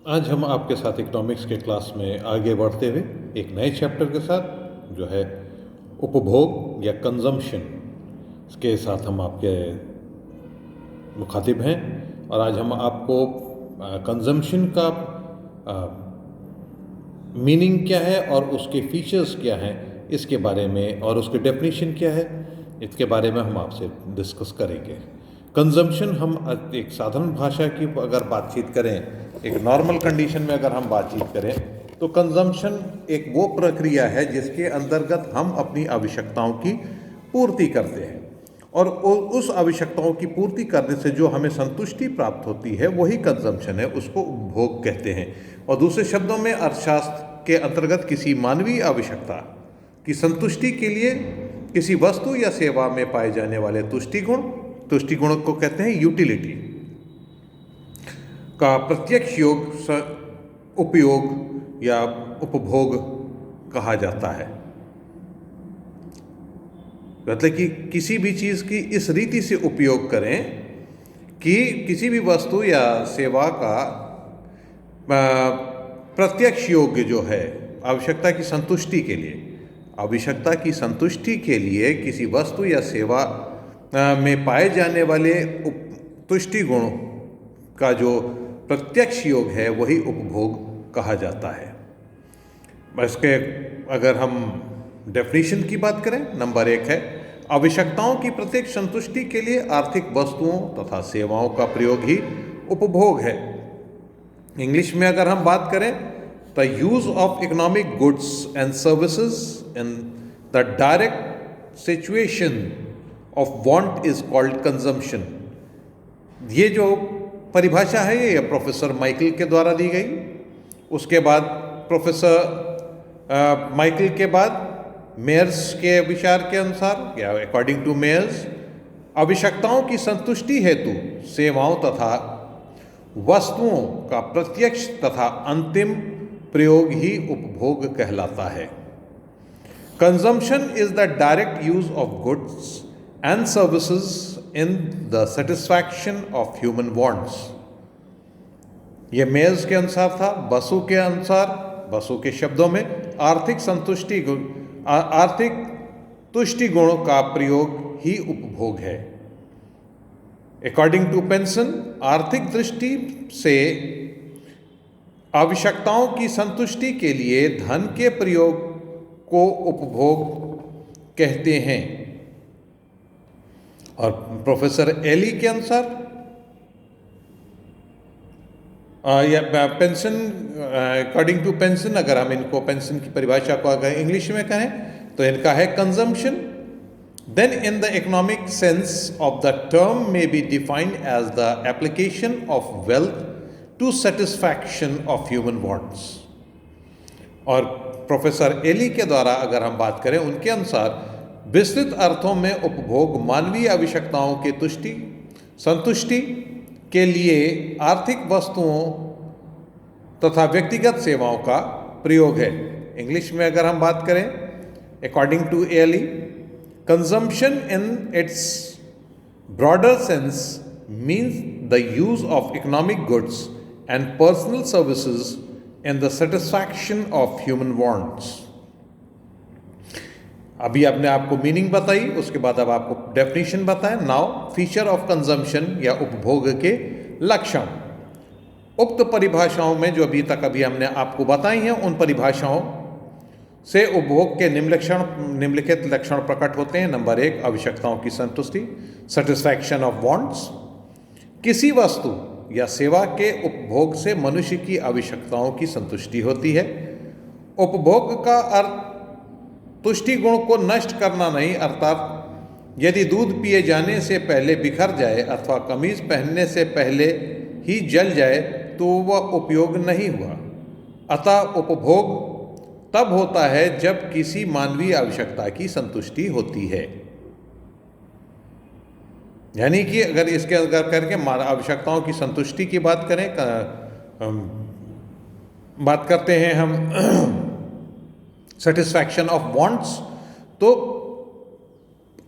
आज हम आपके साथ इकोनॉमिक्स के क्लास में आगे बढ़ते हुए एक नए चैप्टर के साथ जो है उपभोग या कंजम्पशन के साथ हम आपके मुखातिब हैं। और आज हम आपको कंजम्पशन का मीनिंग क्या है और उसके फीचर्स क्या हैं इसके बारे में, और उसकी डेफिनेशन क्या है इसके बारे में हम आपसे डिस्कस करेंगे। कंजम्पशन, हम एक साधारण भाषा की अगर बातचीत करें, एक नॉर्मल कंडीशन में अगर हम बातचीत करें, तो कंजम्पशन एक वो प्रक्रिया है जिसके अंतर्गत हम अपनी आवश्यकताओं की पूर्ति करते हैं, और उस आवश्यकताओं की पूर्ति करने से जो हमें संतुष्टि प्राप्त होती है वही कंजम्पशन है, उसको उपभोग कहते हैं। और दूसरे शब्दों में अर्थशास्त्र के अंतर्गत किसी मानवीय आवश्यकता की संतुष्टि के लिए किसी वस्तु या सेवा में पाए जाने वाले तुष्टि गुण को कहते हैं यूटिलिटी का प्रत्यक्ष उपयोग या उपभोग कहा जाता है। मतलब कि किसी भी चीज़ की इस रीति से उपयोग करें कि किसी भी वस्तु या सेवा का प्रत्यक्ष योग्य जो है आवश्यकता की संतुष्टि के लिए, आवश्यकता की संतुष्टि के लिए किसी वस्तु या सेवा में पाए जाने वाले तुष्टि गुण का जो प्रत्यक्ष योग है वही उपभोग कहा जाता है। इसके अगर हम डेफिनेशन की बात करें, नंबर 1 है आवश्यकताओं की प्रत्येक संतुष्टि के लिए आर्थिक वस्तुओं तथा सेवाओं का प्रयोग ही उपभोग है। इंग्लिश में अगर हम बात करें, the use of economic goods and services in the direct situation of want is called consumption. ये जो परिभाषा है ये प्रोफेसर माइकल के द्वारा दी गई। उसके बाद प्रोफेसर माइकल के बाद मेयर्स के विचार के अनुसार या अकॉर्डिंग टू मेयर्स, आवश्यकताओं की संतुष्टि हेतु सेवाओं तथा वस्तुओं का प्रत्यक्ष तथा अंतिम प्रयोग ही उपभोग कहलाता है। Consumption is the direct use of goods and services in the satisfaction of human wants. ये मेयर्स के अनुसार था। बसु के अनुसार, बसु के शब्दों में आर्थिक तुष्टि गुण का प्रयोग ही उपभोग है। अकॉर्डिंग टू पेंसन, आर्थिक दृष्टि से आवश्यकताओं की संतुष्टि के लिए धन के प्रयोग को उपभोग कहते हैं। और प्रोफेसर एली के अनुसार या पेंशन, अकॉर्डिंग टू पेंशन, अगर हम इनको पेंशन की परिभाषा को अगर इंग्लिश में कहें तो इनका है consumption then in the economic sense of the term may be defined as the application of wealth to satisfaction of human wants। और प्रोफेसर एली के द्वारा अगर हम बात करें, उनके अनुसार विस्तृत अर्थों में उपभोग मानवीय आवश्यकताओं के संतुष्टि के लिए आर्थिक वस्तुओं तथा व्यक्तिगत सेवाओं का प्रयोग है। इंग्लिश में अगर हम बात करें, according to Ely, consumption in its broader sense means the use of economic goods and personal services in the satisfaction of human wants। अभी आपने आपको मीनिंग बताई, उसके बाद अब आपको डेफिनेशन बताएं। नाउ फीचर ऑफ कंजम्पशन या उपभोग के लक्षण। उक्त परिभाषाओं में जो अभी हमने आपको बताई हैं, उन परिभाषाओं से उपभोग के निम्नलिखित लक्षण प्रकट होते हैं। नंबर 1, आवश्यकताओं की संतुष्टि, सेटिस्फैक्शन ऑफ वांट्स। किसी वस्तु या सेवा के उपभोग से मनुष्य की आवश्यकताओं की संतुष्टि होती है। उपभोग का अर्थ तुष्टि गुण को नष्ट करना नहीं, अर्थात यदि दूध पिए जाने से पहले बिखर जाए अथवा कमीज पहनने से पहले ही जल जाए तो वह उपयोग नहीं हुआ। अतः उपभोग तब होता है जब किसी मानवीय आवश्यकता की संतुष्टि होती है। यानी कि अगर इसके अगर करके आवश्यकताओं की संतुष्टि की बात करें, बात करते हैं हम सेटिस्फैक्शन ऑफ वांट्स, तो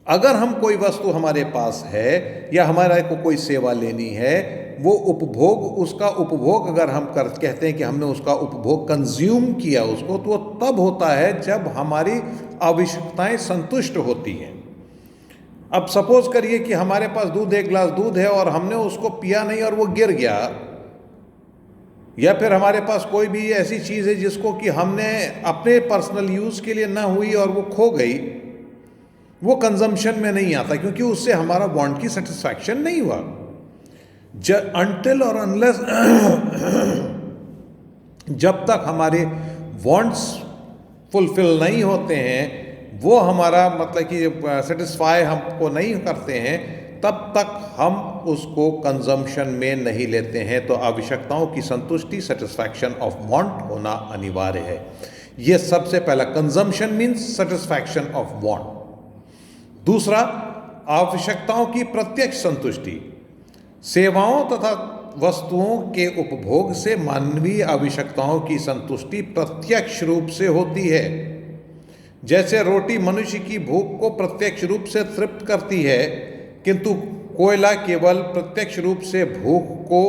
अगर हम कोई वस्तु हमारे पास है या हमारे को कोई सेवा लेनी है, वो उपभोग, उसका उपभोग अगर हम कहते हैं कि हमने उसका उपभोग कंज्यूम किया उसको, तो वो तब होता है जब हमारी आवश्यकताएं संतुष्ट होती हैं। अब सपोज करिए कि हमारे पास दूध, एक गिलास दूध है और हमने उसको पिया नहीं और वो गिर गया, या फिर हमारे पास कोई भी ऐसी चीज़ है जिसको कि हमने अपने पर्सनल यूज़ के लिए ना हुई और वो खो गई, वो कंजम्पशन में नहीं आता, क्योंकि उससे हमारा वांट की सेटिस्फैक्शन नहीं हुआ। अनटिल और अनलेस जब तक हमारे वांट्स फुलफिल नहीं होते हैं, वो हमारा मतलब कि सेटिस्फाई हमको नहीं करते हैं, तब तक हम उसको कंजम्पशन में नहीं लेते हैं। तो आवश्यकताओं की संतुष्टि, सेटिस्फैक्शन ऑफ वांट होना अनिवार्य है। ये सबसे पहला, consumption means satisfaction of want. दूसरा, आवश्यकताओं की प्रत्यक्ष संतुष्टि। सेवाओं तथा वस्तुओं के उपभोग से मानवीय आवश्यकताओं की संतुष्टि प्रत्यक्ष रूप से होती है। जैसे रोटी मनुष्य की भूख को प्रत्यक्ष रूप से तृप्त करती है, किंतु कोयला केवल प्रत्यक्ष रूप से भूख को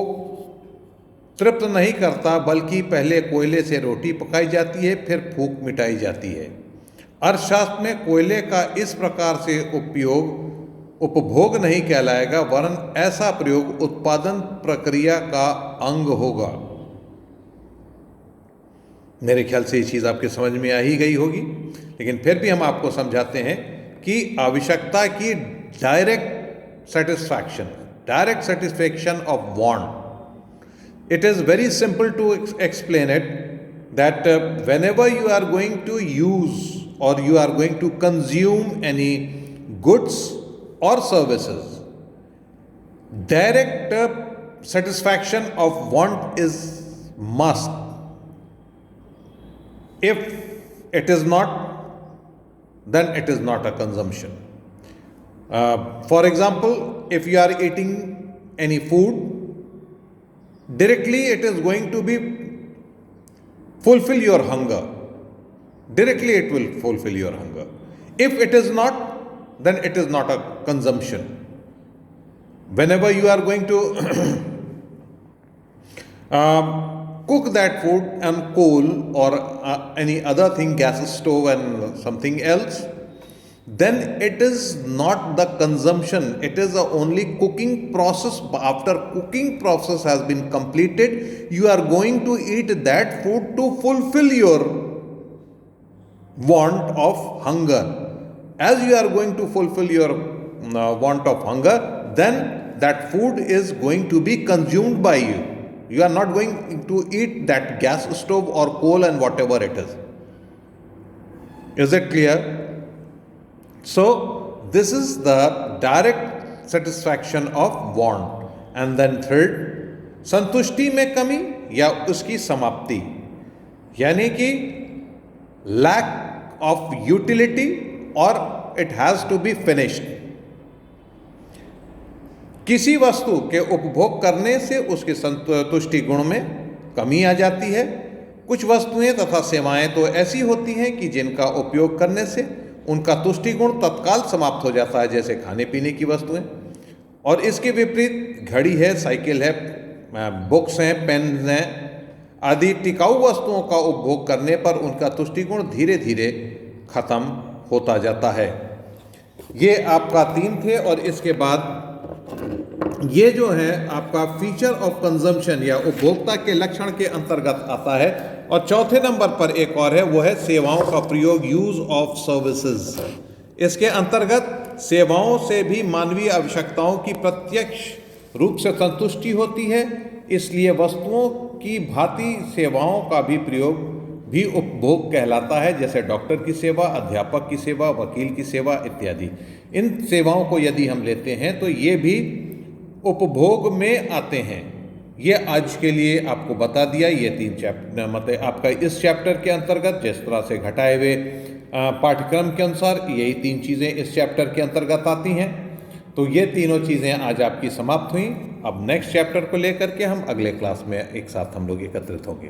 तृप्त नहीं करता, बल्कि पहले कोयले से रोटी पकाई जाती है, फिर भूख मिटाई जाती है। अर्थशास्त्र में कोयले का इस प्रकार से उपयोग उपभोग नहीं कहलाएगा, वरन ऐसा प्रयोग उत्पादन प्रक्रिया का अंग होगा। मेरे ख्याल से ये चीज़ आपके समझ में आ ही गई होगी, लेकिन फिर भी हम आपको समझाते हैं कि आवश्यकता की direct satisfaction of want. It is very simple to explain it, that whenever you are going to use or you are going to consume any goods or services, direct satisfaction of want is must. If it is not, then it is not a consumption. For example, if you are eating any food, directly it is going to be fulfill your hunger. Directly it will fulfill your hunger. If it is not, then it is not a consumption. Whenever you are going to cook that food on coal or any other thing, gas stove and something else, then it is not the consumption, it is the only cooking process. After cooking process has been completed, you are going to eat that food to fulfill your want of hunger. As you are going to fulfill your want of hunger, then that food is going to be consumed by you. You are not going to eat that gas stove or coal and whatever it is. Is it clear? So this is the direct satisfaction of want. And then third, संतुष्टि में कमी या उसकी समाप्ति, यानी कि lack of utility or it has to be finished. किसी वस्तु के उपभोग करने से उसके संतुष्टि गुण में कमी आ जाती है। कुछ वस्तुएं तथा सेवाएं तो ऐसी होती हैं कि जिनका उपयोग करने से उनका तुष्टि गुण तत्काल समाप्त हो जाता है, जैसे खाने पीने की वस्तुएं। और इसके विपरीत घड़ी है, साइकिल है, बुक्स हैं, पेन हैं आदि टिकाऊ वस्तुओं का उपभोग करने पर उनका तुष्टि गुण धीरे धीरे खत्म होता जाता है। ये आपका 3 थे। और इसके बाद ये जो है आपका फीचर ऑफ कंजम्पशन या उपभोक्ता के लक्षण के अंतर्गत आता है। और चौथे नंबर पर एक और है, वो है सेवाओं का प्रयोग, यूज ऑफ सर्विसेज। इसके अंतर्गत सेवाओं से भी मानवीय आवश्यकताओं की प्रत्यक्ष रूप से संतुष्टि होती है, इसलिए वस्तुओं की भांति सेवाओं का भी प्रयोग भी उपभोग कहलाता है, जैसे डॉक्टर की सेवा, अध्यापक की सेवा, वकील की सेवा इत्यादि। इन सेवाओं को यदि हम लेते हैं तो ये भी उपभोग में आते हैं। ये आज के लिए आपको बता दिया। ये 3 चैप्टर मतलब आपका इस चैप्टर के अंतर्गत जिस तरह से घटाए हुए पाठ्यक्रम के अनुसार यही 3 चीज़ें इस चैप्टर के अंतर्गत आती हैं। तो ये तीनों चीज़ें आज आपकी समाप्त हुई। अब नेक्स्ट चैप्टर को लेकर के हम अगले क्लास में एक साथ हम लोग एकत्रित होंगे।